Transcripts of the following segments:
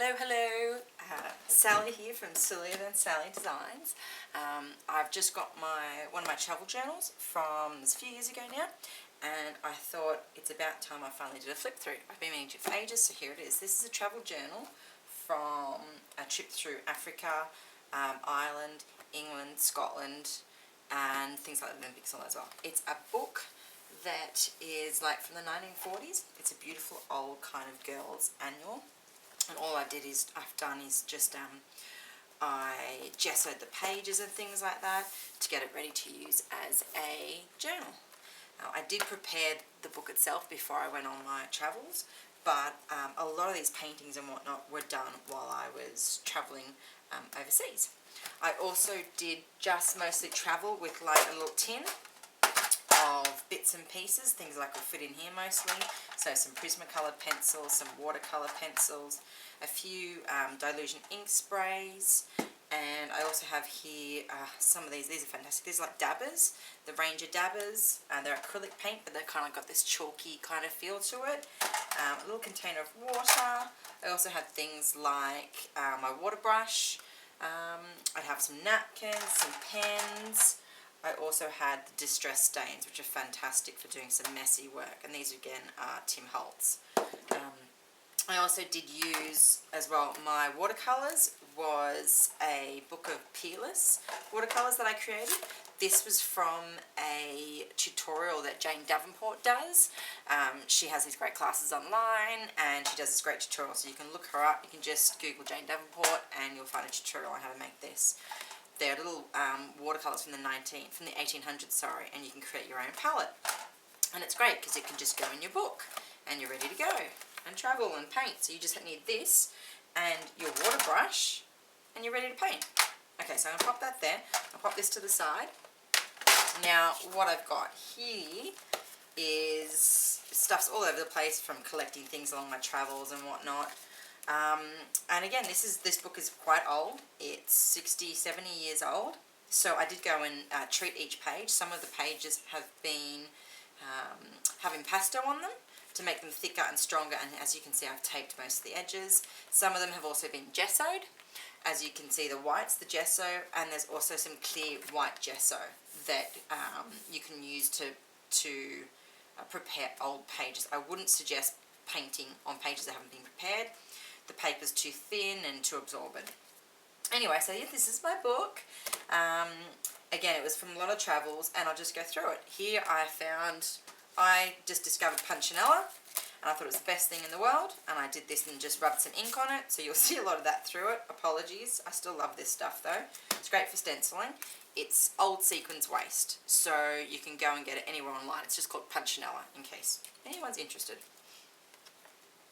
Hello, hello. Sally here from Sillier Than Sally Designs. I've just got one of my travel journals from a few years ago now, and I thought it's about time I finally did a flip through. I've been meaning to for ages, so here it is. This is a travel journal from a trip through Africa, Ireland, England, Scotland, and things like the Olympics and all as well. It's a book that is like from the 1940s. It's a beautiful old kind of girls' annual. And all I've done is just I gessoed the pages and things like that to get it ready to use as a journal. Now, I did prepare the book itself before I went on my travels, but a lot of these paintings and whatnot were done while I was travelling overseas. I also did just mostly travel with like a little tin of bits and pieces, things that I could fit in here mostly. So some Prismacoloured pencils, some watercolour pencils, a few Dylusion ink sprays, and I also have here some of these are fantastic. These are like dabbers, the Ranger dabbers. They're acrylic paint, but they've kind of got this chalky kind of feel to it. A little container of water. I also have things like my Waterbrush. I have some napkins, some pens. I also had the distress stains, which are fantastic for doing some messy work, and these again are Tim Holtz. I also did use as well, my watercolours was a book of Peerless Watercolours that I created. This was from a tutorial that Jane Davenport does. She has these great classes online, and she does this great tutorial, so you can look her up. You can just Google Jane Davenport and you'll find a tutorial on how to make this. They're little watercolours from the 1800s, and you can create your own palette. And it's great because it can just go in your book and you're ready to go and travel and paint. So you just need this and your water brush and you're ready to paint. Okay, so I'm going to pop that there. I'll pop this to the side. Now what I've got here is stuff's all over the place from collecting things along my travels and whatnot. And again, this book is quite old. It's 60, 70 years old. So I did go and treat each page. Some of the pages have been have impasto on them to make them thicker and stronger, and as you can see, I've taped most of the edges. Some of them have also been gessoed. As you can see, the white's the gesso, and there's also some clear white gesso that you can use to prepare old pages. I wouldn't suggest painting on pages that haven't been prepared. The paper's too thin and too absorbent. Anyway, so yeah, this is my book. Again, it was from a lot of travels, and I'll just go through it. Here I just discovered Punchinella, and I thought it was the best thing in the world, and I did this and just rubbed some ink on it, so you'll see a lot of that through it. Apologies, I still love this stuff though. It's great for stenciling. It's old sequins waste, so you can go and get it anywhere online. It's just called Punchinella, in case anyone's interested.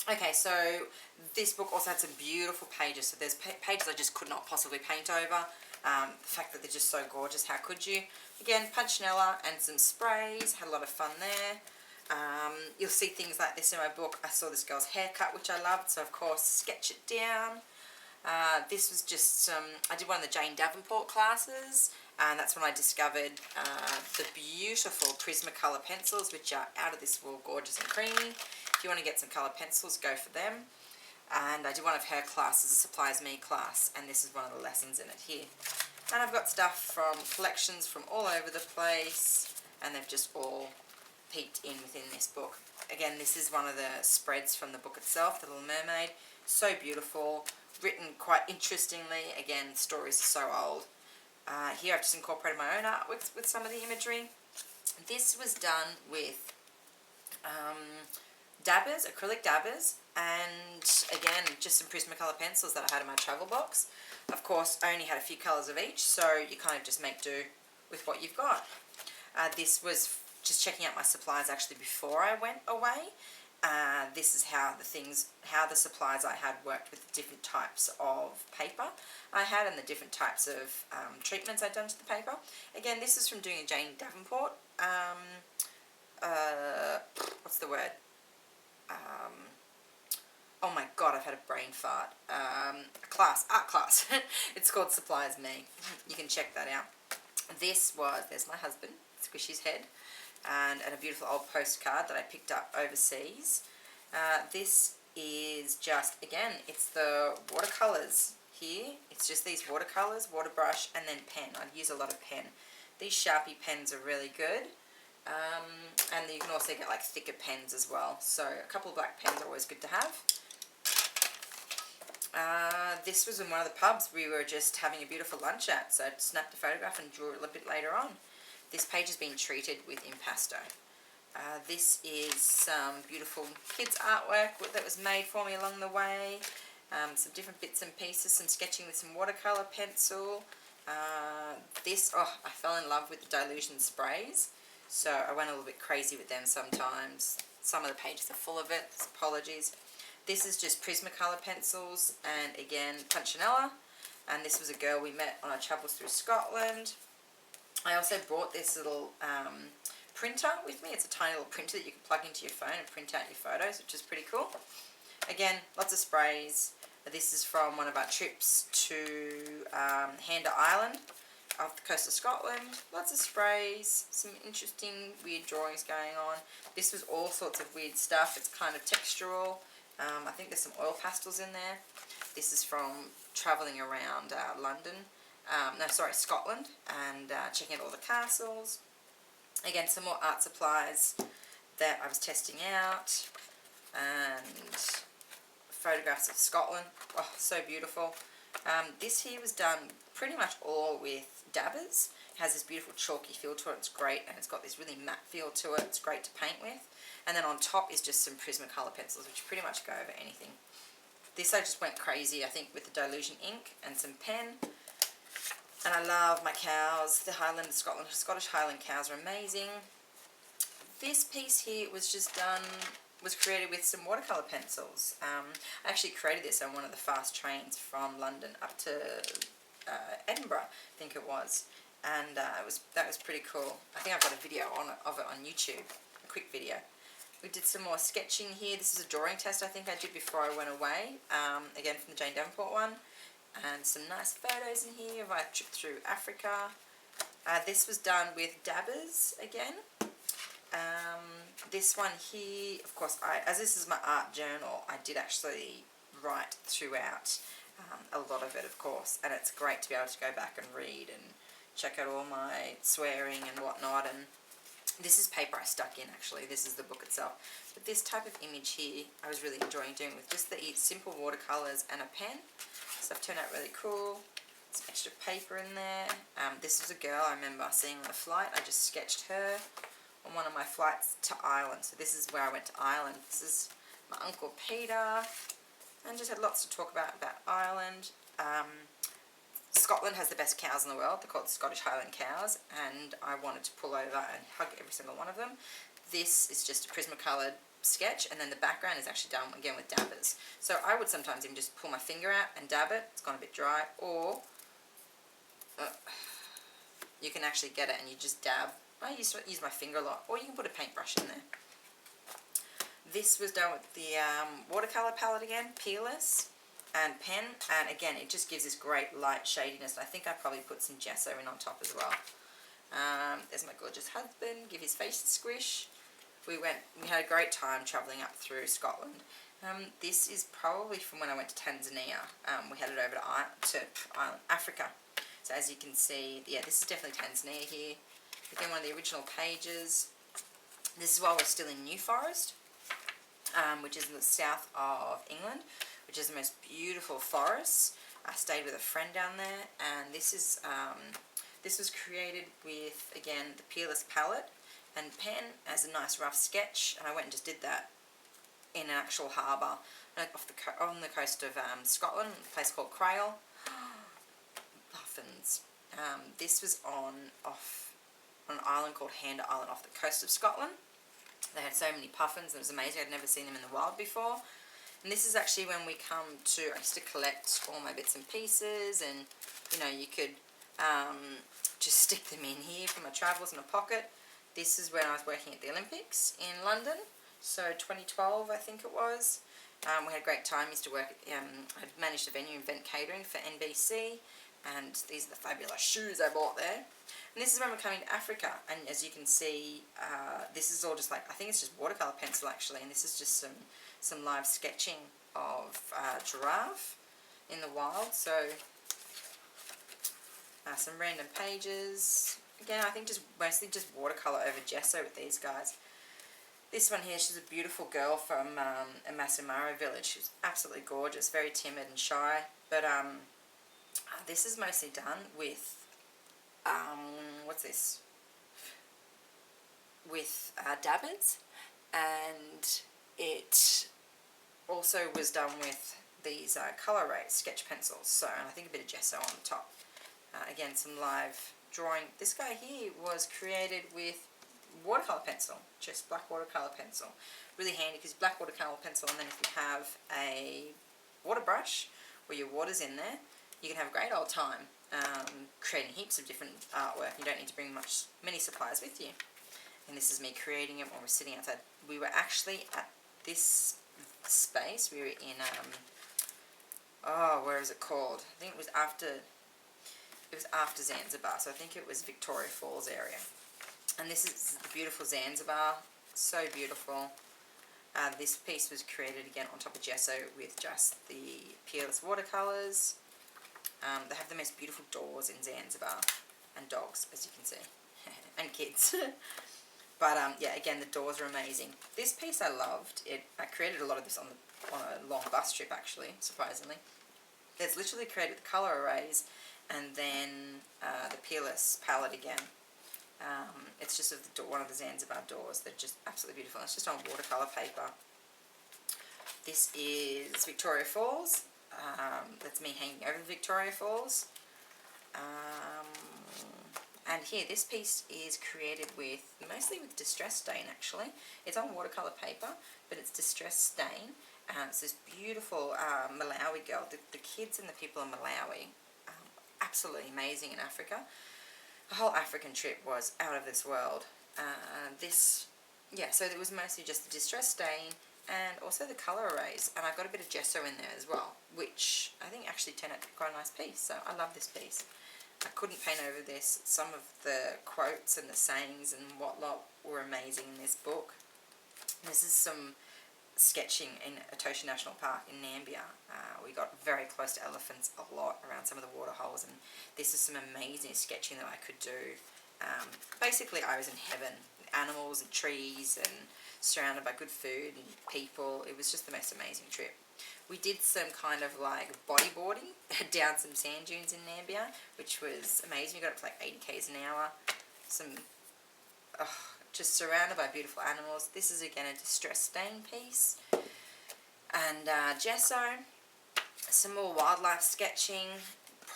Okay, so this book also had some beautiful pages. So there's pages I just could not possibly paint over. The fact that they're just so gorgeous, how could you? Again, Punchinella and some sprays, had a lot of fun there. You'll see things like this in my book. I saw this girl's haircut, which I loved, so of course, sketch it down. This was just I did one of the Jane Davenport classes, and that's when I discovered the beautiful Prismacoloured Pencils, which are out of this world gorgeous and creamy. If you want to get some coloured pencils, go for them. And I did one of her classes, a Supplies Me class, and this is one of the lessons in it here. And I've got stuff from collections from all over the place, and they've just all peeked in within this book. Again, this is one of the spreads from the book itself, The Little Mermaid. So beautiful, written quite interestingly. Again, stories are so old. Here I've just incorporated my own art with some of the imagery. This was done with dabbers, acrylic dabbers, and again, just some Prismacoloured pencils that I had in my travel box. Of course, I only had a few colours of each, so you kind of just make do with what you've got. This was just checking out my supplies actually before I went away. This is how the supplies I had worked with the different types of paper I had and the different types of treatments I'd done to the paper. Again, this is from doing a Jane Davenport, what's the word? Oh my god, I've had a brain fart. Art class. It's called Supplies Me. You can check that out. There's my husband, Squishy's head, and a beautiful old postcard that I picked up overseas. This is just, again, it's the watercolours here. It's just these watercolours, Waterbrush, and then pen. I use a lot of pen. These Sharpie pens are really good. And you can also get like thicker pens as well. So a couple of black pens are always good to have. This was in one of the pubs we were just having a beautiful lunch at, so I snapped a photograph and drew it a little bit later on. This page has been treated with impasto. This is some beautiful kids artwork that was made for me along the way. Some different bits and pieces, some sketching with some watercolour pencil. I fell in love with the Dylusion Sprays, so I went a little bit crazy with them sometimes. Some of the pages are full of it, apologies. This is just Prismacoloured Pencils, and again, Punchinella. And this was a girl we met on our travels through Scotland. I also brought this little printer with me. It's a tiny little printer that you can plug into your phone and print out your photos, which is pretty cool. Again, lots of sprays. This is from one of our trips to Hander Island off the coast of Scotland. Lots of sprays, some interesting weird drawings going on. This was all sorts of weird stuff. It's kind of textural. I think there's some oil pastels in there. This is from travelling around Scotland, and checking out all the castles. Again, some more art supplies that I was testing out, and photographs of Scotland. Oh, so beautiful. This here was done pretty much all with dabbers. It has this beautiful chalky feel to it. It's great, and it's got this really matte feel to it. It's great to paint with. And then on top is just some Prismacoloured pencils, which pretty much go over anything. This I just went crazy, I think, with the Dylusion ink and some pen. And I love my cows. The Scottish Highland cows are amazing. This piece here was created with some watercolour pencils. I actually created this on one of the fast trains from London up to Edinburgh, I think it was. And that was pretty cool. I think I've got a video of it on YouTube, a quick video. We did some more sketching here. This is a drawing test I think I did before I went away, again from the Jane Davenport one. And some nice photos in here of our trip through Africa. This was done with dabbers again. This one here, of course, as this is my art journal, I did actually write throughout a lot of it, of course. And it's great to be able to go back and read and check out all my swearing and whatnot. And this is paper I stuck in, actually. This is the book itself. But this type of image here, I was really enjoying doing with just the simple watercolours and a pen. Stuff turned out really cool. Some extra paper in there. This was a girl I remember seeing on a flight. I just sketched her on one of my flights to Ireland. So this is where I went to Ireland. This is my Uncle Peter. And just had lots to talk about Ireland. Scotland has the best cows in the world. They're called Scottish Highland cows, and I wanted to pull over and hug every single one of them. This is just a Prismacoloured sketch, and then the background is actually done again with dabbers. So I would sometimes even just pull my finger out and dab it. It's gone a bit dry, or you can actually get it and you just dab. I use my finger a lot, or you can put a paintbrush in there. This was done with the watercolour palette again, Peerless and pen, and again it just gives this great light shadiness. I think I probably put some gesso in on top as well. There's my gorgeous husband, give his face a squish. We had a great time travelling up through Scotland. This is probably from when I went to Tanzania. We headed over to Africa. So as you can see, yeah, this is definitely Tanzania here. Again, one of the original pages. This is while we're still in New Forest, which is in the south of England, which is the most beautiful forests. I stayed with a friend down there, and this was created with, again, the Peerless palette and pen as a nice rough sketch, and I went and just did that in an actual harbour on the coast of Scotland, a place called Crail. Puffins. This was on an island called Hander Island off the coast of Scotland. They had so many puffins, it was amazing. I'd never seen them in the wild before. And this is actually when we come to, I used to collect all my bits and pieces, and you know, you could just stick them in here for my travels in a pocket. This is when I was working at the Olympics in London, so 2012 I think it was. We had a great time. Used to work at, I'd managed a venue, Event Catering for NBC. And these are the fabulous shoes I bought there. And this is when we're coming to Africa, and as you can see, this is all just like, I think it's just watercolour pencil actually, and this is just some live sketching of giraffe in the wild. So some random pages. Again, I think just mostly just watercolour over gesso with these guys. This one here, she's a beautiful girl from a Maasai village. She's absolutely gorgeous, very timid and shy. But this is mostly done with, what's this? With dabbers, and it also was done with these colour rays sketch pencils. So, and I think a bit of gesso on the top. Again, some live drawing. This guy here was created with watercolour pencil, just black watercolour pencil. Really handy because black watercolour pencil, and then if you have a water brush where your water's in there, you can have a great old time creating heaps of different artwork. You don't need to bring many supplies with you. And this is me creating them when we're sitting outside. We were actually at this space. We were in where is it called? I think it was after Zanzibar, so I think it was Victoria Falls area. And this is the beautiful Zanzibar, so beautiful. This piece was created again on top of gesso with just the Peerless Watercolours. They have the most beautiful doors in Zanzibar, and dogs, as you can see, and kids. But yeah, again, the doors are amazing. This piece I loved. I created a lot of this on a long bus trip, actually, surprisingly. It's literally created with colour arrays, and then the Peerless palette again. It's just of one of the Zanzibar doors. They're just absolutely beautiful. It's just on watercolour paper. This is Victoria Falls. That's me hanging over the Victoria Falls. And here, this piece is created mostly with distress stain actually. It's on watercolour paper, but it's distress stain. It's this beautiful Malawi girl. The kids and the people in Malawi, absolutely amazing in Africa. The whole African trip was out of this world. So it was mostly just the distress stain and also the colour arrays. And I got a bit of gesso in there as well, which I think actually turned out to be quite a nice piece. So I love this piece. I couldn't paint over this. Some of the quotes and the sayings and whatnot were amazing in this book. This is some sketching in Etosha National Park in Nambia. We got very close to elephants a lot around some of the water holes, and this is some amazing sketching that I could do. Basically, I was in heaven. Animals and trees and surrounded by good food and people. It was just the most amazing trip. We did some kind of like bodyboarding down some sand dunes in Nambia, which was amazing. We got up to like 80 k's an hour. Just surrounded by beautiful animals. This is again a distress stain piece. And gesso. Some more wildlife sketching.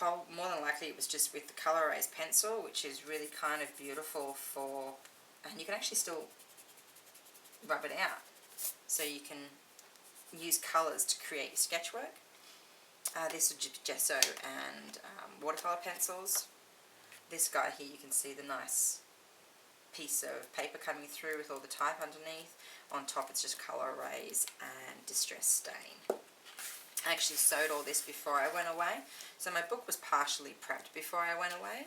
More than likely it was just with the colour rays pencil, which is really kind of beautiful and you can actually still rub it out. So you can use colours to create your sketchwork. This is gesso and watercolour pencils. This guy here, you can see the nice piece of paper coming through with all the type underneath. On top it's just colour arrays and distress stain. I actually sewed all this before I went away, so my book was partially prepped before I went away.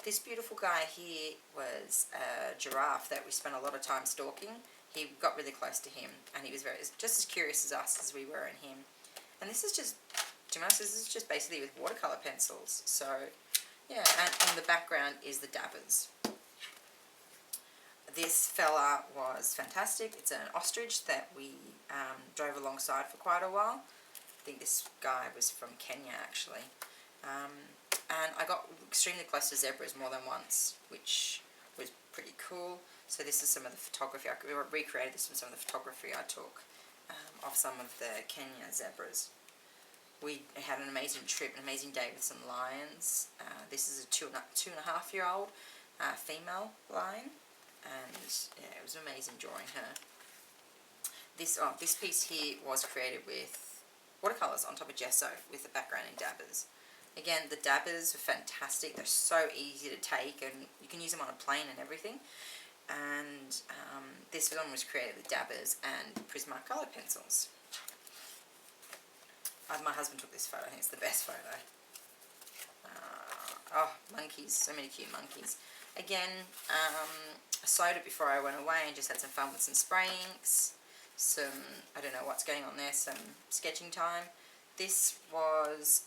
This beautiful guy here was a giraffe that we spent a lot of time stalking. He got really close to him, and he was just as curious as us as we were in him. And this is just, to be honest, this is just basically with watercolour pencils. So, yeah, and on the background is the dabbers. This fella was fantastic. It's an ostrich that we drove alongside for quite a while. I think this guy was from Kenya, actually. And I got extremely close to zebras more than once, which was pretty cool. So this is some of the photography. I recreated this from some of the photography I took of some of the Kenya zebras. We had an amazing trip, an amazing day with some lions. This is a two and a half year old female lion, and yeah, it was amazing drawing her. This piece here was created with watercolours on top of gesso with the background in dabbers. Again, the dabbers are fantastic. They're so easy to take, and you can use them on a plane and everything. And this one was created with dabbers and Prismacoloured Pencils. My husband took this photo. I think it's the best photo. Oh, monkeys, so many cute monkeys. Again, I sewed it before I went away and just had some fun with some spray inks, some, I don't know what's going on there, some sketching time. This was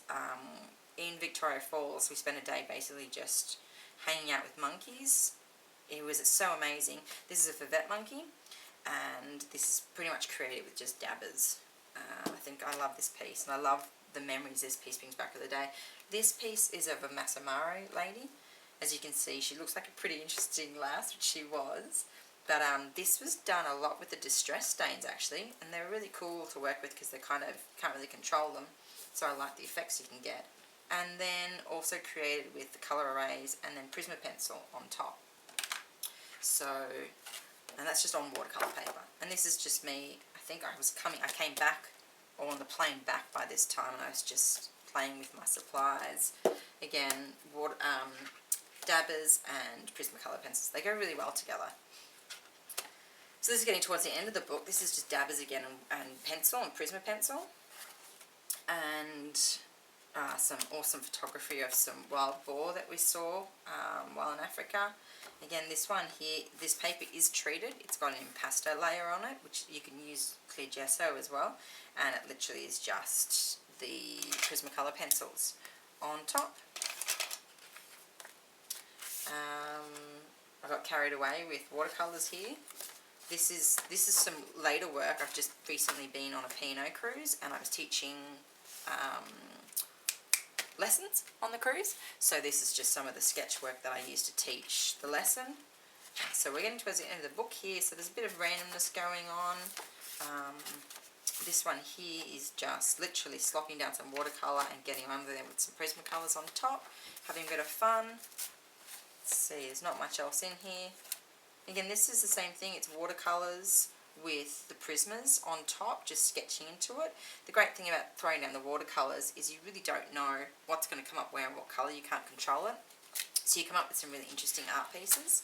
in Victoria Falls. We spent a day basically just hanging out with monkeys. It was so amazing. This is a Favette monkey, and this is pretty much created with just dabbers. I think I love this piece, and I love the memories this piece brings back of the day. This piece is of a Masamaro lady. As you can see, she looks like a pretty interesting lass, which she was. But this was done a lot with the distress stains actually, and they're really cool to work with because they kind of can't really control them. So I like the effects you can get. And then also created with the colour arrays and then Prismapencil on top. So, and that's just on watercolour paper. And this is just me. I think I came back, or on the plane back by this time, and I was just playing with my supplies. Again, dabbers and Prismacoloured pencils. They go really well together. So this is getting towards the end of the book. This is just dabbers again and pencil and Prismapencil. And some awesome photography of some wild boar that we saw while in Africa. Again, this one here, this paper is treated. It's got an impasto layer on it, which you can use clear gesso as well. And it literally is just the Prismacoloured pencils on top. I got carried away with watercolours here. This is some later work. I've just recently been on a Pinot cruise, and I was teaching lessons on the cruise. So this is just some of the sketch work that I used to teach the lesson. So we're getting towards the end of the book here, so there's a bit of randomness going on. This one here is just literally slopping down some watercolour and getting under there with some Prismacolors on top, having a bit of fun. Let's see, there's not much else in here. Again, this is the same thing, it's watercolours with the Prismas on top, just sketching into it. The great thing about throwing down the watercolours is you really don't know what's going to come up where and what colour, you can't control it. So you come up with some really interesting art pieces.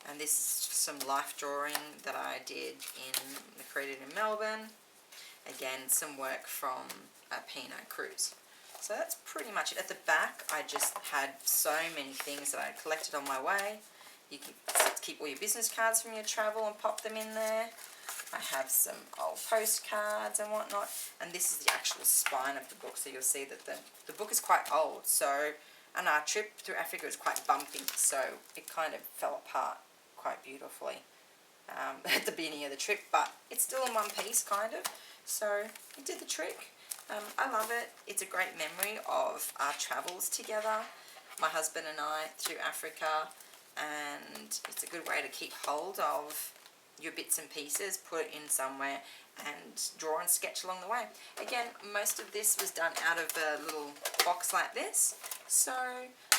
And this is just some life drawing that I did created in Melbourne. Again, some work from a Pinot cruise. So that's pretty much it. At the back, I just had so many things that I collected on my way. You can keep all your business cards from your travel and pop them in there. I have some old postcards and whatnot. And this is the actual spine of the book, so you'll see that the book is quite old. So, and our trip through Africa was quite bumpy, so it kind of fell apart quite beautifully at the beginning of the trip. But it's still in one piece, kind of. So it did the trick. I love it. It's a great memory of our travels together, my husband and I, through Africa. And it's a good way to keep hold of your bits and pieces, put it in somewhere, and draw and sketch along the way. Again, most of this was done out of a little box like this, so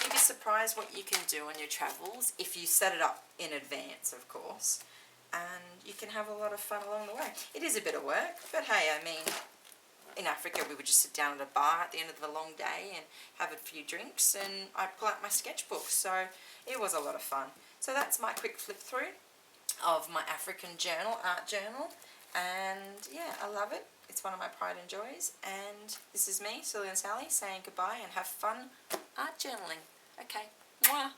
you'd be surprised what you can do on your travels if you set it up in advance, of course, and you can have a lot of fun along the way. It is a bit of work, but hey, I mean, in Africa we would just sit down at a bar at the end of the long day and have a few drinks, and I'd pull out my sketchbook, so it was a lot of fun. So that's my quick flip through of my African journal, art journal, and yeah, I love it. It's one of my pride and joys, and this is me, Sillier Than Sally, saying goodbye and have fun art journaling. Okay, mwah.